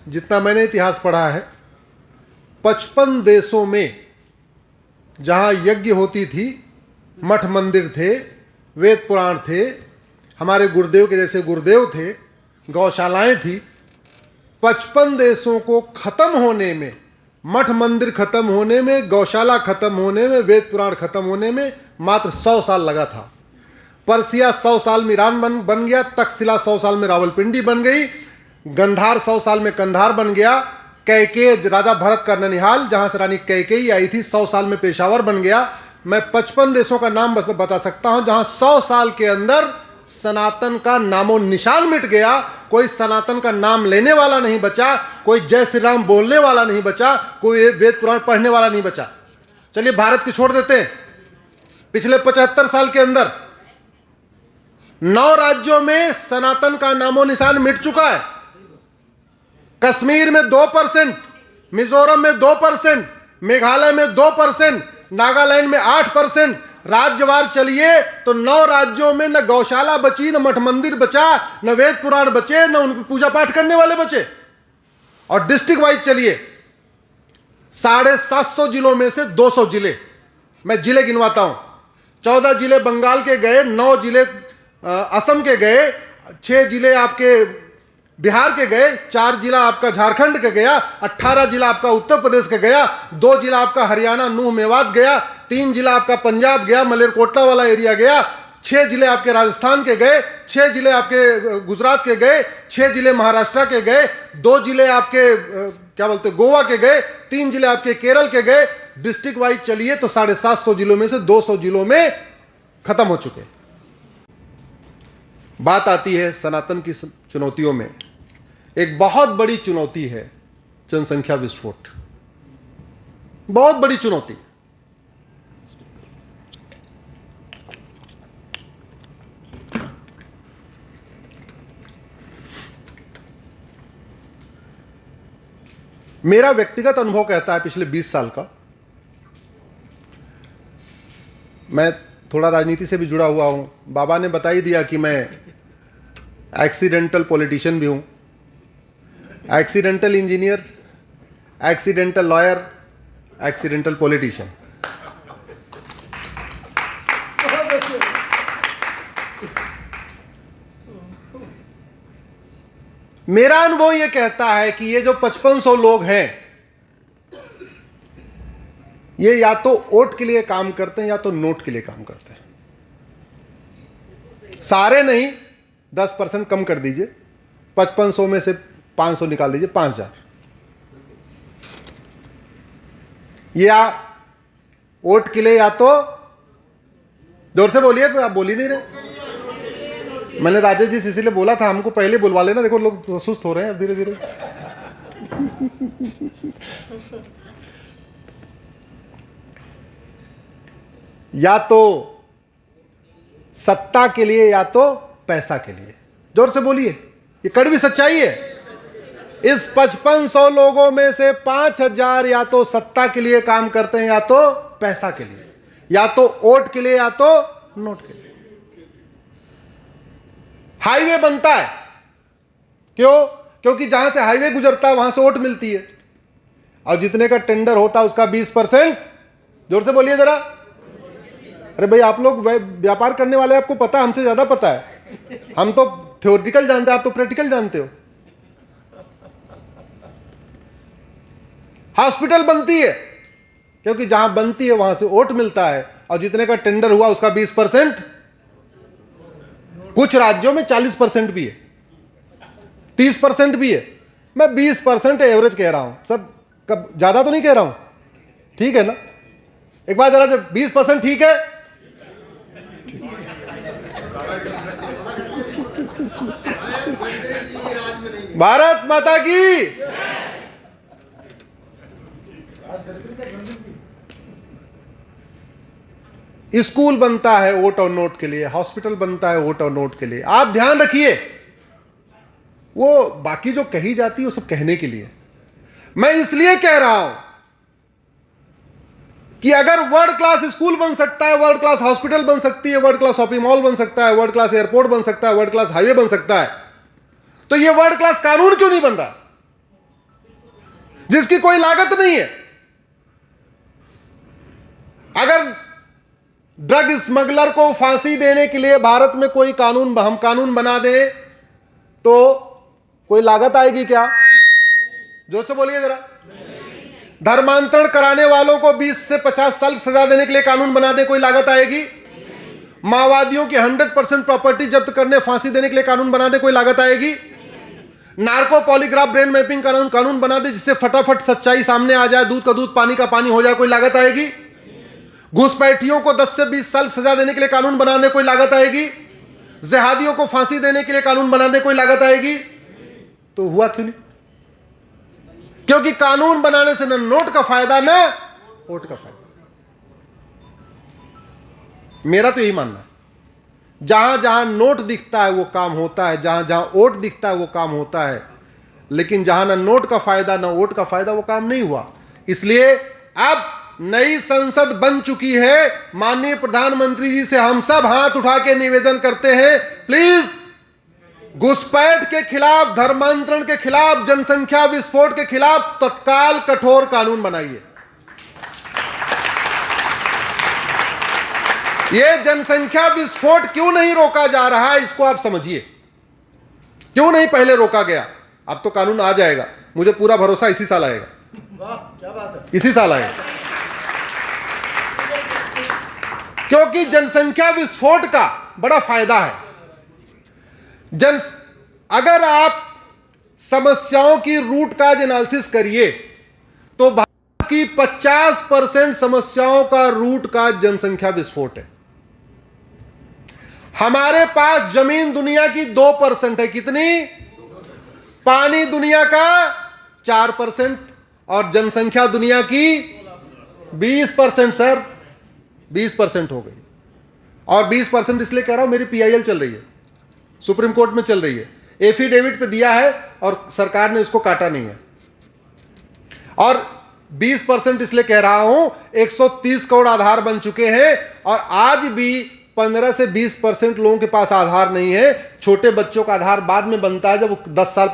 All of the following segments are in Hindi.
जितना मैंने इतिहास पढ़ा है, 55 देशों में जहाँ यज्ञ होती थी, मठ मंदिर थे, वेद पुराण थे, हमारे गुरुदेव के जैसे गुरुदेव थे, गौशालाएं थी, 55 देशों को खत्म होने में, मठ मंदिर खत्म होने में, गौशाला खत्म होने में, वेद पुराण खत्म होने में मात्र 100 साल लगा था। पर्सिया 100 साल में ईरान बन गया, तक्षशिला 100 साल में रावलपिंडी बन गई, गंधार 100 साल में कंधार बन गया, कैकेय राजा भरत का ननिहाल जहां से रानी कैकेयी आई थी 100 साल में पेशावर बन गया। मैं 55 देशों का नाम बस बता सकता हूं जहां 100 साल के अंदर सनातन का नामो निशान मिट गया, कोई सनातन का नाम लेने वाला नहीं बचा, कोई जय श्री राम बोलने वाला नहीं बचा, कोई वेद पुराण पढ़ने वाला नहीं बचा। चलिए भारत की छोड़ देते हैं, पिछले 75 साल के अंदर 9 राज्यों में सनातन का नामो निशान मिट चुका है। कश्मीर में 2%, मिजोरम में 2%, मेघालय में 2%, नागालैंड में 8%। राज्यवार चलिए तो 9 राज्यों में न गौशाला बची, न मठ मंदिर बचा, न वेद पुराण बचे, न उनकी पूजा पाठ करने वाले बचे। और डिस्ट्रिक्ट वाइज चलिए, 750 जिलों में से 200 जिले, मैं जिले गिनवाता हूं, 14 जिले बंगाल के गए, 9 जिले असम के गए, 6 जिले आपके बिहार के गए, 4 जिला आपका झारखंड का गया, 18 जिला आपका उत्तर प्रदेश का गया, 2 जिला आपका हरियाणा नूह मेवात गया, 3 जिला आपका पंजाब गया, मलेरकोटला वाला एरिया गया, 6 जिले आपके राजस्थान के गए, 6 जिले आपके गुजरात के गए, 6 जिले महाराष्ट्र के गए, 2 जिले आपके क्या बोलते गोवा के गए, 3 जिले आपके केरल के गए। डिस्ट्रिक्ट वाइज चलिए तो 750 जिलों में से 200 जिलों में खत्म हो चुके। बात आती है सनातन की चुनौतियों में, एक बहुत बड़ी चुनौती है जनसंख्या विस्फोट, बहुत बड़ी चुनौती। मेरा व्यक्तिगत अनुभव कहता है पिछले 20 साल का, मैं थोड़ा राजनीति से भी जुड़ा हुआ हूं, बाबा ने बता ही दिया कि मैं एक्सीडेंटल पॉलिटिशियन भी हूं, accidental engineer, accidental lawyer, accidental politician. मेरा अनुभव यह कहता है कि ये जो 5500 लोग हैं, ये या तो वोट के लिए काम करते हैं या तो नोट के लिए काम करते हैं। सारे नहीं, 10% कम कर दीजिए, 5500 में से 500 निकाल दीजिए, 5000। या वोट के लिए या तो, जोर से बोलिए, आप बोल ही नहीं रहे। मैंने राजेश जी इसीलिए बोला था हमको पहले बुलवा लेना, देखो लोग सुस्त हो रहे हैं अब धीरे धीरे। या तो सत्ता के लिए या तो पैसा के लिए, जोर से बोलिए, ये कड़वी सच्चाई है। इस 5500 लोगों में से 5000 या तो सत्ता के लिए काम करते हैं या तो पैसा के लिए, या तो वोट के लिए या तो नोट के लिए। हाईवे बनता है क्यों? क्योंकि जहां से हाईवे गुजरता है वहां से वोट मिलती है, और जितने का टेंडर होता है उसका 20%, जोर से बोलिए जरा। अरे भाई आप लोग व्यापार करने वाले, आपको पता है, हमसे ज्यादा पता है। हम तो थ्योरेटिकल जानते हैं, आप तो प्रैक्टिकल जानते हो। हॉस्पिटल बनती है क्योंकि जहां बनती है वहां से वोट मिलता है, और जितने का टेंडर हुआ उसका 20%, कुछ राज्यों में 40% भी है, 30% भी है। मैं 20% एवरेज कह रहा हूं, सब कब ज्यादा तो नहीं कह रहा हूं, ठीक है ना? एक बार जरा, 20% ठीक है? भारत माता की। स्कूल बनता है वोट और नोट के लिए, हॉस्पिटल बनता है वोट और नोट के लिए। आप ध्यान रखिए, वो बाकी जो कही जाती है वो सब कहने के लिए। मैं इसलिए कह रहा हूं कि अगर वर्ल्ड क्लास स्कूल बन सकता है, वर्ल्ड क्लास हॉस्पिटल बन सकती है, वर्ल्ड क्लास शॉपिंग मॉल बन सकता है, वर्ल्ड क्लास एयरपोर्ट बन सकता है, वर्ल्ड क्लास हाईवे बन सकता है, तो ये वर्ल्ड क्लास कानून क्यों नहीं बन रहा? जिसकी कोई लागत नहीं है। अगर ड्रग स्मगलर को फांसी देने के लिए भारत में कोई हम कानून बना दें तो कोई लागत आएगी क्या? जोर से बोलिए जरा। धर्मांतरण कराने वालों को 20 से 50 साल सजा देने के लिए कानून बना दें, कोई लागत आएगी? माओवादियों की 100% प्रॉपर्टी जब्त करने, फांसी देने के लिए कानून बना दे, कोई लागत आएगी? नार्को पॉलीग्राफ ब्रेन मैपिंग कानून बना दे जिससे फटाफट सच्चाई सामने आ जाए, दूध का दूध पानी का पानी हो जाए, कोई लागत आएगी? घुसपैठियों को 10 से 20 साल सजा देने के लिए कानून बना दे, कोई लागत आएगी? जिहादियों को फांसी देने के लिए कानून बना दे, कोई लागत आएगी? तो हुआ क्यों नहीं? क्योंकि कानून बनाने से न नोट का फायदा न वोट का फायदा। मेरा तो यही मानना है, जहां जहां नोट दिखता है वो काम होता है, जहां जहां वोट दिखता है वो काम होता है, लेकिन जहां ना नोट का फायदा ना वोट का फायदा वो काम नहीं हुआ। इसलिए अब नई संसद बन चुकी है। माननीय प्रधानमंत्री जी से हम सब हाथ उठा के निवेदन करते हैं, प्लीज घुसपैठ के खिलाफ, धर्मांतरण के खिलाफ, जनसंख्या विस्फोट के खिलाफ तत्काल कठोर कानून बनाइए। यह जनसंख्या विस्फोट क्यों नहीं रोका जा रहा है, इसको आप समझिए। क्यों नहीं पहले रोका गया? अब तो कानून आ जाएगा, मुझे पूरा भरोसा इसी साल आएगा। वाह, क्या बात है, इसी साल आएगा। क्योंकि जनसंख्या विस्फोट का बड़ा फायदा है। अगर आप समस्याओं की रूट काज एनालिसिस करिए तो भारत की 50% समस्याओं का रूट काज जनसंख्या विस्फोट है। हमारे पास जमीन दुनिया की 2% है, कितनी? पानी दुनिया का 4% और जनसंख्या दुनिया की 20%। सर 20% हो गई। और 20% इसलिए कह रहा हूं, मेरी PIL चल रही है, सुप्रीम कोर्ट में चल रही है, एफिडेविट पे दिया है और सरकार ने उसको काटा नहीं है। और 20% इसलिए कह रहा हूं, 130 करोड़ आधार बन चुके हैं और आज भी 15 से 20% लोगों के पास आधार नहीं है। छोटे बच्चों का आधार बाद में बनता है, जब 10 साल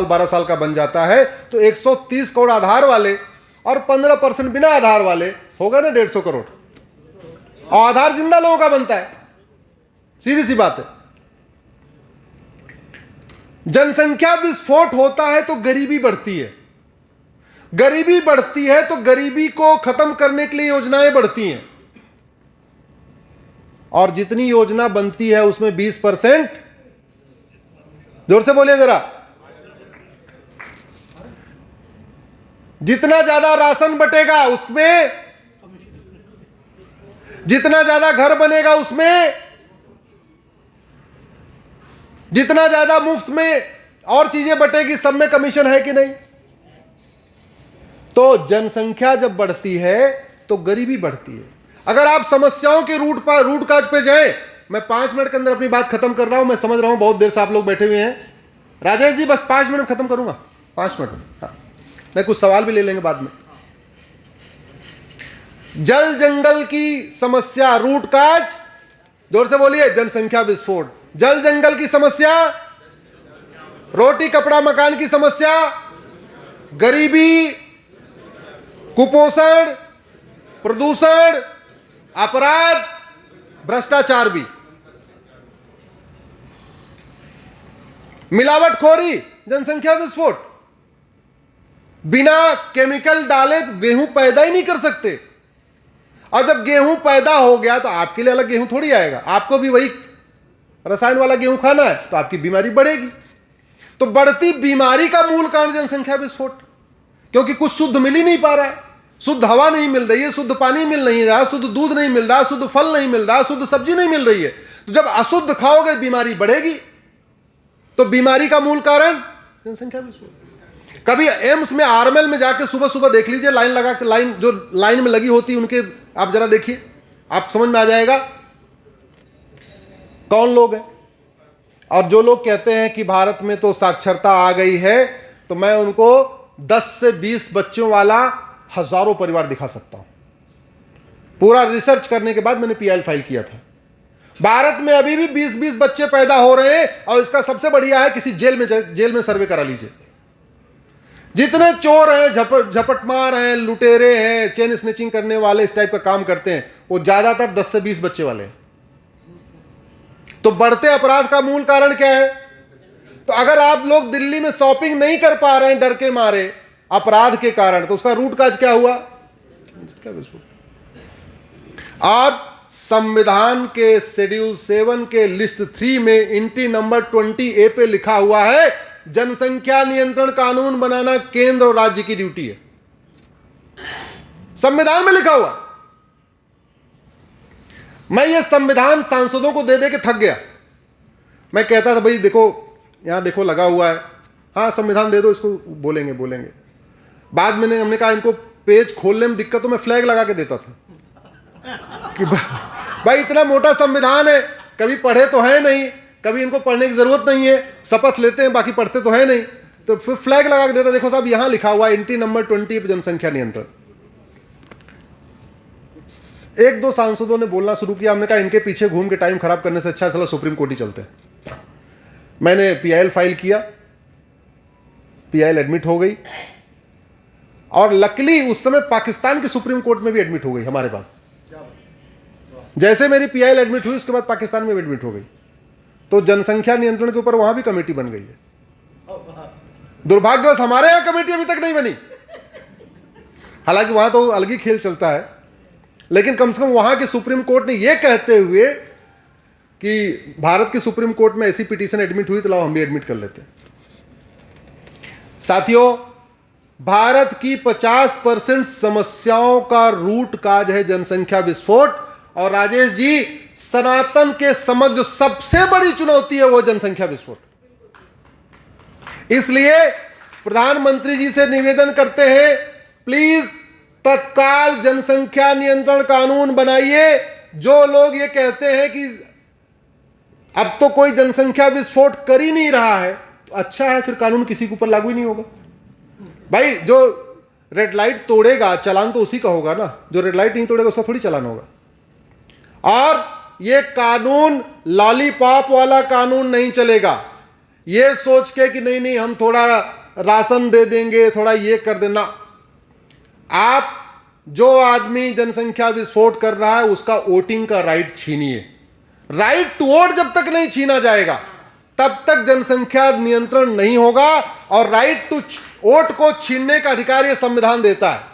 12 साल का बन जाता है। तो 130 करोड़ आधार वाले और 15% बिना आधार वाले, होगा ना 150 करोड़। और आधार जिंदा लोगों का बनता है, सीधी सी बात है। जनसंख्या विस्फोट होता है तो गरीबी बढ़ती है, गरीबी बढ़ती है तो गरीबी को खत्म करने के लिए योजनाएं बढ़ती हैं। और जितनी योजना बनती है उसमें 20%, जोर से बोलिए जरा, जितना ज्यादा राशन बटेगा उसमें, जितना ज्यादा घर बनेगा उसमें, जितना ज्यादा मुफ्त में और चीजें बटेगी, सब में कमीशन है कि नहीं? तो जनसंख्या जब बढ़ती है तो गरीबी बढ़ती है। अगर आप समस्याओं के रूट काज पे जाएं, मैं 5 मिनट के अंदर अपनी बात खत्म कर रहा हूं। मैं समझ रहा हूं बहुत देर से आप लोग बैठे हुए हैं। राजेश जी बस 5 मिनट खत्म करूंगा, 5 मिनट में। हाँ, मैं कुछ सवाल भी ले लेंगे बाद में। जल जंगल की समस्या, रूट काज, जोर से बोलिए, जनसंख्या विस्फोट। जल जंगल की समस्या, रोटी कपड़ा मकान की समस्या, गरीबी, कुपोषण, प्रदूषण, अपराध, भ्रष्टाचार भी, मिलावटखोरी, जनसंख्या विस्फोट। बिना केमिकल डाले गेहूं पैदा ही नहीं कर सकते। और जब गेहूं पैदा हो गया तो आपके लिए अलग गेहूं थोड़ी आएगा, आपको भी वही रसायन वाला गेहूं खाना है, तो आपकी बीमारी बढ़ेगी। तो बढ़ती बीमारी का मूल कारण जनसंख्या विस्फोट, क्योंकि कुछ शुद्ध मिल ही नहीं पा रहा है। शुद्ध हवा नहीं मिल रही है, शुद्ध पानी मिल नहीं रहा, शुद्ध दूध नहीं मिल रहा, शुद्ध फल नहीं मिल रहा, शुद्ध सब्जी नहीं मिल रही है। तो जब अशुद्ध खाओगे बीमारी बढ़ेगी। तो बीमारी का मूल कारण जनसंख्या विस्फोट। कभी एम्स में आरएमएल में जाके सुबह सुबह देख लीजिए, लाइन लगा के, जो लाइन में लगी होती है उनके, आप जरा देखिए, आप समझ में आ जाएगा कौन लोग हैं। और जो लोग कहते हैं कि भारत में तो साक्षरता आ गई है, तो मैं उनको 10 से 20 बच्चों वाला हजारों परिवार दिखा सकता हूं। पूरा रिसर्च करने के बाद मैंने PIL फाइल किया था। भारत में अभी भी 20-20 बच्चे पैदा हो रहे हैं। और इसका सबसे बढ़िया है, किसी जेल में सर्वे करा लीजिए। जितने चोर हैं, झपटमार हैं, लुटेरे हैं, चेन स्नेचिंग करने वाले, इस टाइप का काम करते हैं, वो ज्यादातर 10 से 20 बच्चे वाले हैं। तो बढ़ते अपराध का मूल कारण क्या है? तो अगर आप लोग दिल्ली में शॉपिंग नहीं कर पा रहे हैं डर के मारे, अपराध के कारण, तो उसका रूट काज क्या हुआ? और संविधान के शेड्यूल 7 के लिस्ट 3 में एंट्री नंबर 20A पे लिखा हुआ है, जनसंख्या नियंत्रण कानून बनाना केंद्र और राज्य की ड्यूटी है। संविधान में लिखा हुआ। मैं ये संविधान सांसदों को दे दे के थक गया। मैं कहता था भाई देखो, यहां देखो लगा हुआ है, हाँ संविधान दे दो, इसको बोलेंगे। बाद में हमने कहा इनको पेज खोलने में दिक्कत, तो मैं फ्लैग लगा के देता था कि भाई इतना मोटा संविधान है, कभी पढ़े तो है नहीं, कभी इनको पढ़ने की जरूरत नहीं है, शपथ लेते हैं बाकी पढ़ते तो है नहीं, तो फिर फ्लैग लगा के देता, देखो साहब यहां लिखा हुआ है एंट्री नंबर 20 पे जनसंख्या नियंत्रण। एक दो सांसदों ने बोलना शुरू किया, हमने कहा इनके पीछे घूम के टाइम खराब करने से अच्छा चलो सुप्रीम कोर्ट ही चलते हैं। मैंने PIL फाइल किया, PIL एडमिट हो गई, और लकीली उस समय पाकिस्तान के सुप्रीम कोर्ट में भी एडमिट हो गई हमारे बाद। जैसे मेरी PIL एडमिट हुई उसके बाद पाकिस्तान में भी एडमिट हो गई, तो जनसंख्या नियंत्रण के ऊपर वहां भी कमेटी बन गई है। दुर्भाग्यवश हमारे यहां कमेटी अभी तक नहीं बनी, हालांकि वहां तो अलग ही खेल चलता है, लेकिन कम से कम वहां के सुप्रीम कोर्ट ने यह कहते हुए कि भारत की सुप्रीम कोर्ट में ऐसी पिटीशन एडमिट हुई तो लाओ हम भी एडमिट कर लेते हैं। साथियों, भारत की 50% समस्याओं का रूट काज है जनसंख्या विस्फोट, और राजेश जी सनातन के समक्ष जो सबसे बड़ी चुनौती है वो जनसंख्या विस्फोट। इसलिए प्रधानमंत्री जी से निवेदन करते हैं, प्लीज तत्काल जनसंख्या नियंत्रण कानून बनाइए। जो लोग ये कहते हैं कि अब तो कोई जनसंख्या विस्फोट कर ही नहीं रहा है, तो अच्छा है, फिर कानून किसी के ऊपर लागू ही नहीं होगा। भाई जो रेड लाइट तोड़ेगा चालान तो उसी का होगा ना, जो रेड लाइट नहीं तोड़ेगा उसका थोड़ी चालान होगा। और ये कानून लॉलीपॉप वाला कानून नहीं चलेगा, ये सोच के कि नहीं हम थोड़ा राशन दे देंगे, थोड़ा ये कर देना। आप जो आदमी जनसंख्या विस्फोट कर रहा है उसका वोटिंग का राइट छीनिए। राइट टू वोट जब तक नहीं छीना जाएगा तब तक जनसंख्या नियंत्रण नहीं होगा। और राइट टू वोट को छीनने का अधिकार यह संविधान देता है।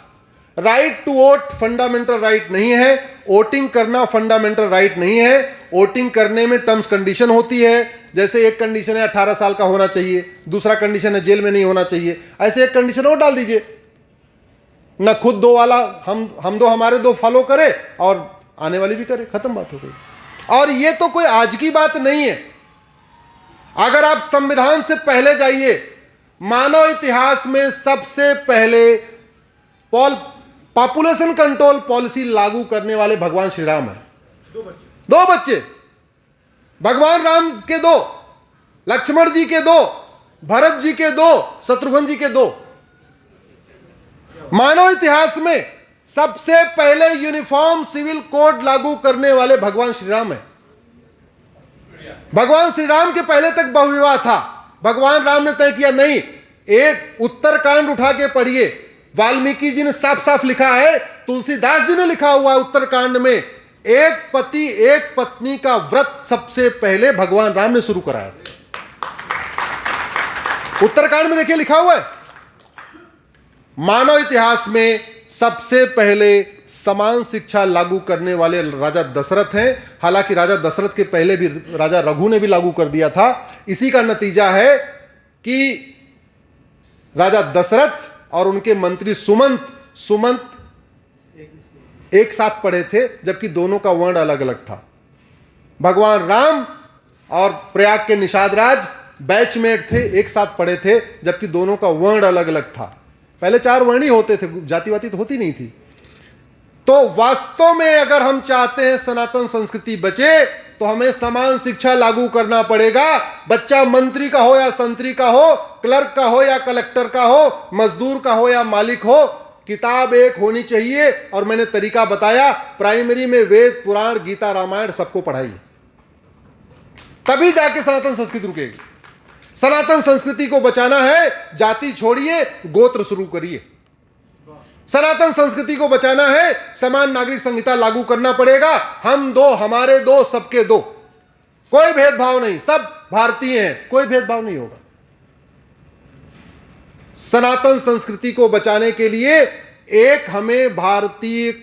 Right to vote fundamental right नहीं है, वोटिंग करना फंडामेंटल राइट नहीं है। वोटिंग करने में टर्म्स कंडीशन होती है, जैसे एक कंडीशन है 18 साल का होना चाहिए, दूसरा कंडीशन है जेल में नहीं होना चाहिए, ऐसे एक कंडीशन और डाल दीजिए ना, खुद दो वाला हम दो हमारे दो फॉलो करे और आने वाली भी करे, खत्म बात हो गई। और ये तो कोई आज की बात नहीं है। अगर आप संविधान से पहले जाइए, मानव इतिहास में सबसे पहले पॉपुलेशन कंट्रोल पॉलिसी लागू करने वाले भगवान श्री राम है। दो बच्चे, भगवान राम के 2, लक्ष्मण जी के 2, भरत जी के 2, शत्रुघ्न जी के 2। मानव इतिहास में सबसे पहले यूनिफॉर्म सिविल कोड लागू करने वाले भगवान श्री राम है। भगवान श्री राम के पहले तक बहुविवाह था। भगवान राम ने तय किया नहीं, एक उत्तरकांड उठा के पढ़िए, वाल्मीकि जी ने साफ साफ लिखा है, तुलसीदास जी ने लिखा हुआ है उत्तरकांड में, एक पति एक पत्नी का व्रत सबसे पहले भगवान राम ने शुरू कराया था। उत्तरकांड में देखिए लिखा हुआ है। मानव इतिहास में सबसे पहले समान शिक्षा लागू करने वाले राजा दशरथ हैं। हालांकि राजा दशरथ के पहले भी राजा रघु ने भी लागू कर दिया था। इसी का नतीजा है कि राजा दशरथ और उनके मंत्री सुमंत एक साथ पढ़े थे, जबकि दोनों का वर्ण अलग अलग था। भगवान राम और प्रयाग के निषाद राज बैचमेट थे, एक साथ पढ़े थे, जबकि दोनों का वर्ण अलग अलग था। पहले 4 वर्ण ही होते थे, जातिवादी तो होती नहीं थी। तो वास्तव में अगर हम चाहते हैं सनातन संस्कृति बचे, तो हमें समान शिक्षा लागू करना पड़ेगा। बच्चा मंत्री का हो या संतरी का हो, क्लर्क का हो या कलेक्टर का हो, मजदूर का हो या मालिक हो, किताब एक होनी चाहिए। और मैंने तरीका बताया, प्राइमरी में वेद पुराण गीता रामायण सबको पढ़ाइए, तभी जाके सनातन संस्कृति रुकेगी। सनातन संस्कृति को बचाना है, जाति छोड़िए, गोत्र शुरू करिए। सनातन संस्कृति को बचाना है, समान नागरिक संहिता लागू करना पड़ेगा। हम दो, हमारे दो, सबके दो, कोई भेदभाव नहीं, सब भारतीय हैं, कोई भेदभाव नहीं होगा। सनातन संस्कृति को बचाने के लिए एक हमें भारतीय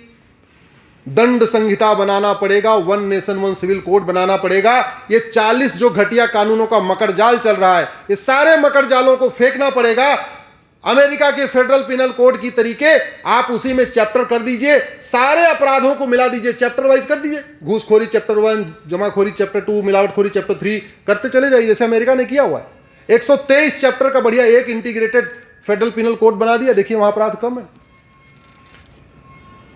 दंड संहिता बनाना पड़ेगा, one nation one civil code बनाना पड़ेगा। ये 40 जो घटिया कानूनों का मकड़जाल चल रहा है, इस सारे मकड़जालों को फेंकना पड़ेगा। अमेरिका के फेडरल पिनल कोड की तरीके आप उसी में चैप्टर कर दीजिए, सारे अपराधों को मिला दीजिए, चैप्टर वाइज कर दीजिए। घूसखोरी चैप्टर 1, जमाखोरी चैप्टर 2, मिलावटखोरी चैप्टर 3 करते चले जाइए, जैसे अमेरिका ने किया हुआ है। 123 चैप्टर का बढ़िया एक इंटीग्रेटेड फेडरल पिनल कोड बना दिया, देखिए वहां अपराध कम है।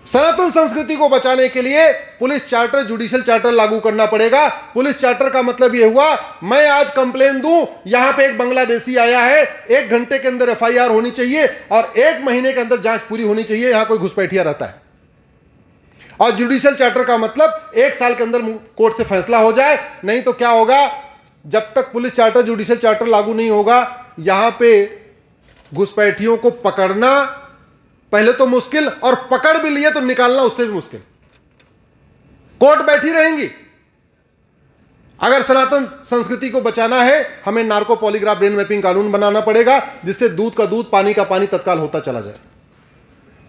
सनातन संस्कृति को बचाने के लिए पुलिस चार्टर, जुडिशियल चार्टर लागू करना पड़ेगा। पुलिस चार्टर का मतलब यह हुआ, मैं आज कंप्लेन दूं, यहां पे एक बांग्लादेशी आया है, 1 घंटे के अंदर एफआईआर होनी चाहिए और 1 महीने के अंदर जांच पूरी होनी चाहिए, यहां कोई घुसपैठिया रहता है। और जुडिशियल चार्टर का मतलब 1 साल के अंदर कोर्ट से फैसला हो जाए। नहीं तो क्या होगा, जब तक पुलिस चार्टर, जुडिशियल चार्टर लागू नहीं होगा, यहां पे घुसपैठियों को पकड़ना पहले तो मुश्किल, और पकड़ भी लिए तो निकालना उससे भी मुश्किल। कोर्ट बैठी रहेंगी। अगर सनातन संस्कृति को बचाना है, हमें नार्को पॉलीग्राफ ब्रेन मैपिंग कानून बनाना पड़ेगा, जिससे दूध का दूध, पानी का पानी तत्काल होता चला जाए।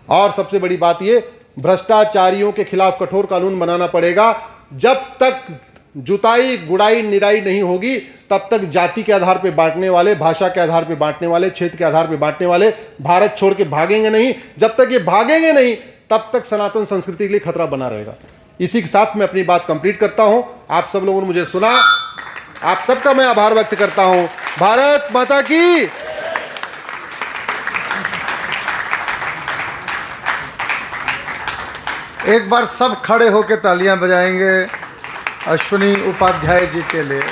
और सबसे बड़ी बात यह, भ्रष्टाचारियों के खिलाफ कठोर कानून बनाना पड़ेगा। जब तक जुताई, गुड़ाई, निराई नहीं होगी, तब तक जाति के आधार पर बांटने वाले, भाषा के आधार पर बांटने वाले, क्षेत्र के आधार पर बांटने वाले भारत छोड़ के भागेंगे नहीं। जब तक ये भागेंगे नहीं, तब तक सनातन संस्कृति के लिए खतरा बना रहेगा। इसी के साथ मैं अपनी बात कंप्लीट करता हूं। आप सब लोगों ने मुझे सुना, आप सबका मैं आभार व्यक्त करता हूं। भारत माता की। एक बार सब खड़े होकर तालियां बजाएंगे अश्विनी उपाध्याय जी के लिए।